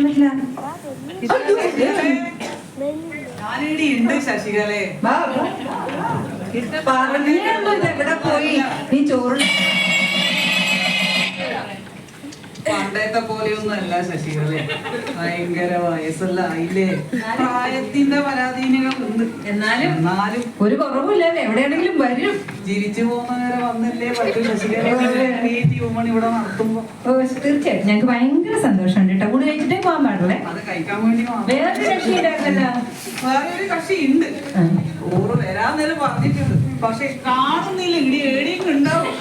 പറ്റില്ല. ഞാനിവിടെ ഉണ്ട് ശശികലേ. എവിടെ പോയി നീ ചോറ്? പണ്ടത്തെ പോലെയൊന്നും അല്ല ശശികലേ, ഭയങ്കര വയസ്സല്ല ആയില്ലേ, പ്രായത്തിന്റെ പരാധീനങ്ങളുണ്ട്. എന്നാലും ഒരു കുറവില്ല, എവിടെയാണെങ്കിലും വരും. ജീവിച്ചു പോകുന്ന നേരെ വന്നല്ലേ പറ്റൂ ശശികല. ഇവിടെ നടത്തുമ്പോ തീർച്ചയായിട്ടും ഞങ്ങൾക്ക് ഭയങ്കര സന്തോഷമുണ്ട് കേട്ടോ. ഊണ് കഴിച്ചിട്ടേ പോകാൻ പാടില്ലേ? അത് കഴിക്കാൻ വേണ്ടി വേറൊരു കക്ഷി ഉണ്ടായിരുന്നല്ലോ. വേറൊരു കക്ഷി ഉണ്ട്, ഓറ് വരാൻ നേരം പറഞ്ഞിട്ടുണ്ട്. പക്ഷെ കാണുന്നില്ല, ഇടി ഏടിയൊക്കെ ഉണ്ടാവും.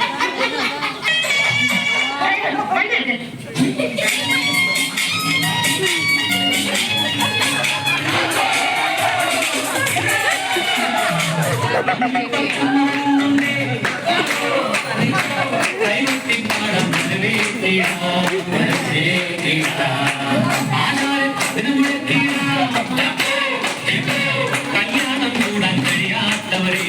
കല്യാണം കൂടാൻ കഴിയാത്തവരെ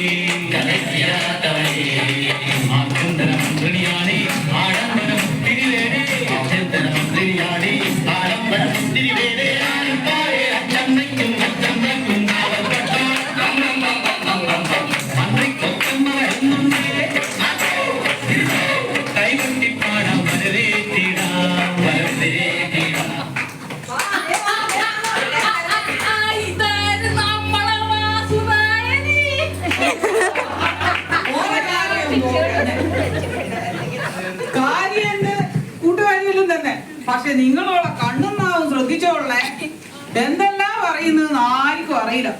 മന്ത്രിയാണേ ആഡംബരം തിരിവേരെ, മന്ത്രിയാണേ ആഡംബരം തിരിവേരെ. അച്ചമ്മയ്ക്കും അച്ചമ്മയ്ക്കും മന്ത്രിക്കൊപ്പം മറന്നുണ്ടേ കൈകൊട്ടിപ്പാടാം വരവേ തീടാം വരവേ തീടാം. കാര്യണ്ട് കൂട്ടുകാരിയിലും തന്നെ. പക്ഷെ നിങ്ങളോളെ കണ്ണും നാവും ശ്രദ്ധിച്ചോളേ, എന്തെല്ലാം പറയുന്നത് ആർക്കും അറിയില്ല.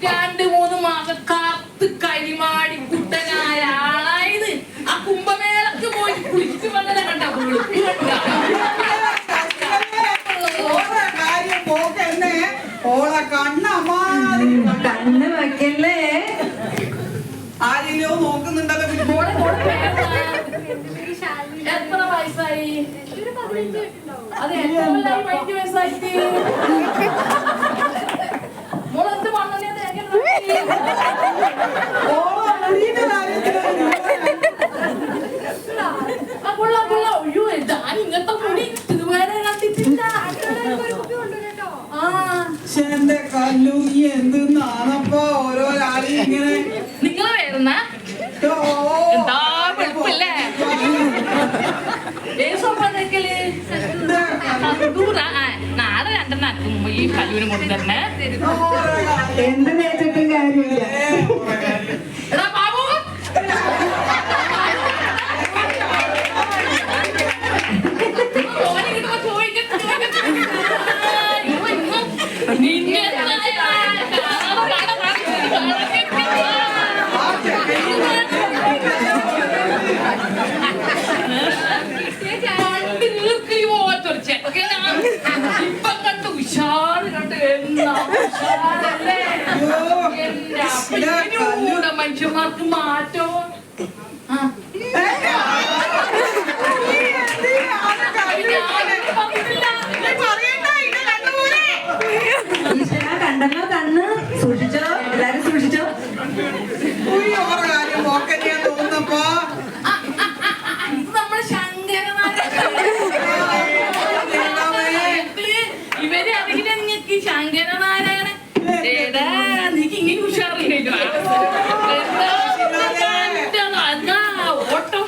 2-3 മാസം കാത്ത് കരിമാടി കുട്ടനായ ആളായത് ആ കുംഭമേളക്ക് പോയി കുളിച്ചു വന്നത് കണ്ട കാര്യം പോക്കെന്നെ ഓളെ കണ്ണമാതിരി കണ്ണ് വെക്കല്ലേ. ആരെയോ നോക്കുന്നുണ്ടല്ലോ. എത്ര വയസ്സായി? അത് 15 വയസ്സായിട്ട് മോളെന്ത് വണ്ണനെ അയ്യോ ഞാൻ ഇങ്ങനത്തെ മുടി ഇതുവരെ കണ്ടിട്ടില്ല. എന്റെ കല്ലു നീ എന്തെന്നാണപ്പോ ഓരോരാളി ഇങ്ങനെ. നിങ്ങള് വരുന്ന എന്താ വെളുപ്പില്ലേ? നാളെ 2 ഈ കല്ലൂരും കൊണ്ട് തന്നെ. എന്ത് നേരിട്ടും കാര്യമില്ല. എടാ ബാബു, ഇപ്പം കണ്ട് ഉഷാറ് കണ്ട് എന്നാ ഉഷാറല്ലേ? എന്റെ മനുഷ്യന്മാർക്ക് മാറ്റോ. കണ്ടല്ലോ, കണ്ണ് സൂക്ഷിച്ചോ, എല്ലാരും സൂക്ഷിച്ചോ. കാര്യം പോക്കന്നെയാ തോന്നുന്നപ്പോ ഇത് നമ്മുടെ ഇവര് അറിയില്ല നിങ്ങക്ക് ശങ്കരനാരായണൻ. ഏടാ നീക്ക് ഇങ്ങനെ ഉഷാറില്ലല്ലോ. ഓട്ടം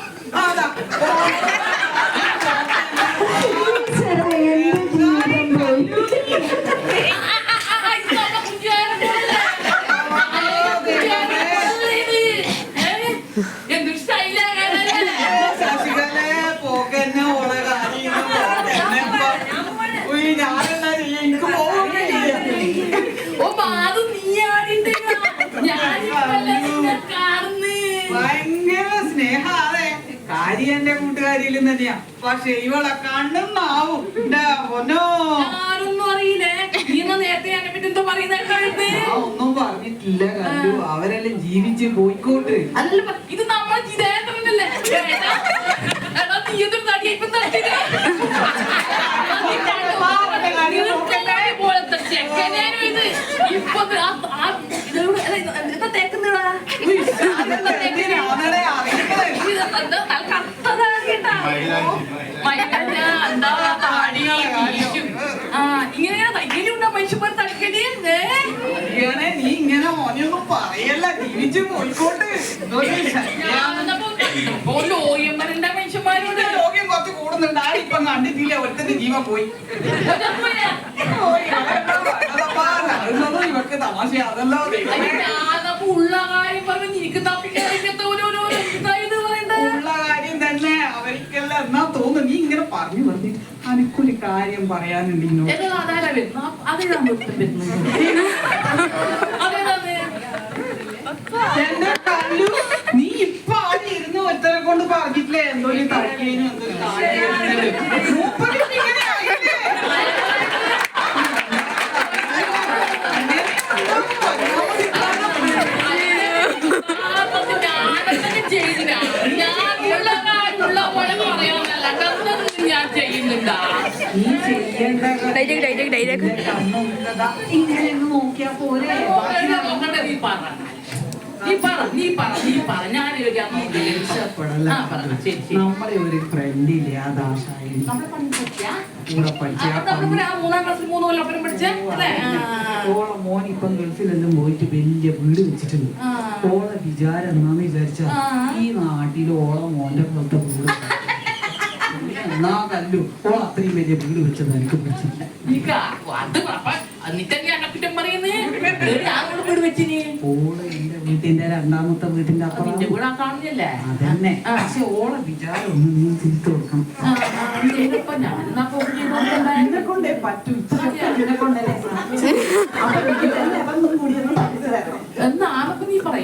എന്തൊരു സ്റ്റൈലാണ്. പോക്കന്നെ ഓളെ കാര്യം എനിക്ക് ഓ മാതു നീയാടിന്റെ ഭയങ്കര സ്നേഹാതെ കാര്യം എന്റെ കൂട്ടുകാരിയിലും തന്നെയാ. പക്ഷെ ഇവളെ കണ്ണും നാവും പൊന്നോ ആരൊന്നും അറിയില്ലേ. നീന്ന് നേരത്തെ എന്നെ പറ്റി എന്തോ പറയുന്നത് ഒന്നും പറഞ്ഞിട്ടില്ല കണ്ടു. അവരെല്ലാം ജീവിച്ച് പോയിക്കോട്ട്. അല്ല ഇത് നമ്മളെ ജിതേന്ദ്രനല്ലേ? എടാ നീ എന്തൊരു നടിയായിപ്പം പോലത്തെ ചെക്കനാനും ഇത് ഇപ്പൊ എന്താ തേക്കുന്നടാ കത്തതാ എന്താ താടി ഇങ്ങനെ ഓയമ്പരന്റെ മനുഷ്യന്മാരോട് രോഗ്യം കുറച്ച് കൂടുന്നുണ്ട്. ആരിപ്പം കണ്ടിട്ടില്ല, ഒരുത്തന്റെ ജീവൻ പോയി. ഇവർക്ക് തമാശ അതല്ലോ. ഞാനപ്പോ ഉള്ള കാര്യം പറഞ്ഞ് എനിക്ക് തപ്പിക്കറിയാത്ത ഓരോരോ ഇത് പറയണ്ടേ. ഉള്ള കാര്യം തന്നെ അവർക്കെല്ലാം എന്നാ തോന്നുന്നു. നീ ഇങ്ങനെ പറഞ്ഞു പറഞ്ഞു എനിക്കൊരു കാര്യം പറയാനുണ്ട് ഇന്നോ. എന്റെ കല്ലു, നീ ഇപ്പൊ ആദ്യം ഇരുന്ന് ഒരുത്തരെ കൊണ്ട് പറഞ്ഞിട്ടില്ലേ എന്തോ ഒരു തടക്കേനും എന്തോ ഒരു കാര്യം. മൂപ്പരിപ്പോ ഇങ്ങനെ ആയില്ലേ? ഞാൻ ചെയ്യുന്നുണ്ടാ നീ ചെയ്യേണ്ട ഇങ്ങനെ നോക്കിയാ പോരെ. നമ്മളെ ഒരു ഫ്രണ്ടില്ലേ ആ ദാസായി കൂടെ ഓളെ മോൻ ഇപ്പം ഗൾഫിലെല്ലാം പോയിട്ട് വലിയ വീട് വെച്ചിട്ടുണ്ട്. ഓളെ വിചാരം എന്നാന്ന് വിചാരിച്ചാ ഈ നാട്ടിൽ ഓളെ മോന്റെ പോലത്തെ വീട് എന്നാ കല്ലു ഓൾ അത്രയും വലിയ വീട് വെച്ചത് എനിക്ക് പിടിച്ചില്ല. ഓള് എന്റെ വീട്ടിന്റെ രണ്ടാമത്തെ വീട്ടിന്റെ അപ്പുറം അതന്നെ. പക്ഷെ ഓളെ വിചാരം ഒന്ന് നീ തിരിച്ചു കൊടുക്കണം. എന്നെ കൊണ്ടേ പറ്റൂ. ഇതിനെ കൊണ്ടല്ലേ